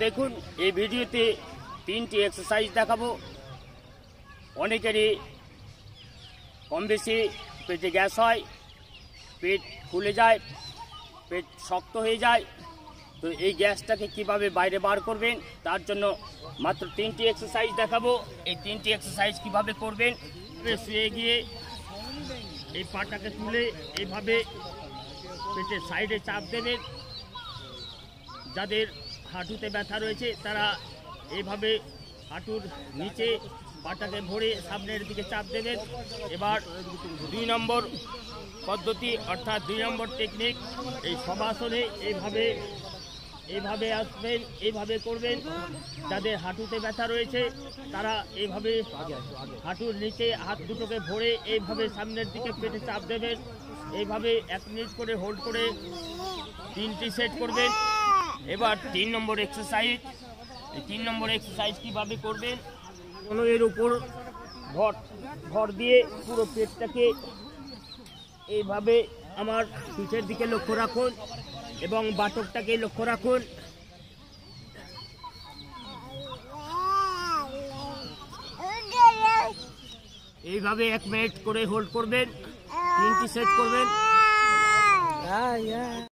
দেখুন এই ভিডিওতে 3টি এক্সারসাইজ দেখাবো। অনেকেরই কম বেশি পেটে গ্যাস হয়, পেট ফুলে যায়, পেট শক্ত হয়ে যায়। তো এই গ্যাসটাকে কিভাবে বাইরে বার করবেন তার জন্য মাত্র 3টি এক্সারসাইজ দেখাবো। এই 3টি এক্সারসাইজ কিভাবে করবেন, শুয়ে গিয়ে এই পাটাকে তুলে এইভাবে পেটের সাইডে চাপ দেবেন। যাদের হাঁটুতে ব্যথা রয়েছে তারা এইভাবে হাঁটুর নিচে পাটাকে ভরে সামনের দিকে চাপ দেবেন। এবার 2 নম্বর পদ্ধতি অর্থাৎ 2 নম্বর টেকনিক, এই শবাসনে এইভাবে আসবেন, এইভাবে করবেন। যাদের হাঁটুতে ব্যথা রয়েছে তারা এইভাবে হাঁটুর নিচে হাত দুটোকে ভরে এইভাবে সামনের দিকে পেটে চাপ দেবেন। এইভাবে 1 মিনিট করে হোল্ড করে 3টি সেট করবেন। এবার 3 নম্বর এক্সারসাইজ, এই 3 নম্বর এক্সারসাইজ কীভাবে করবেন, এর উপর ভর দিয়ে পুরো পেটটাকে এইভাবে আমার পিঠের দিকে লক্ষ্য রাখুন এবং বাটকটাকে লক্ষ্য রাখুন। এইভাবে 1 মিনিট করে হোল্ড করবেন, 3টি সেট করবেন।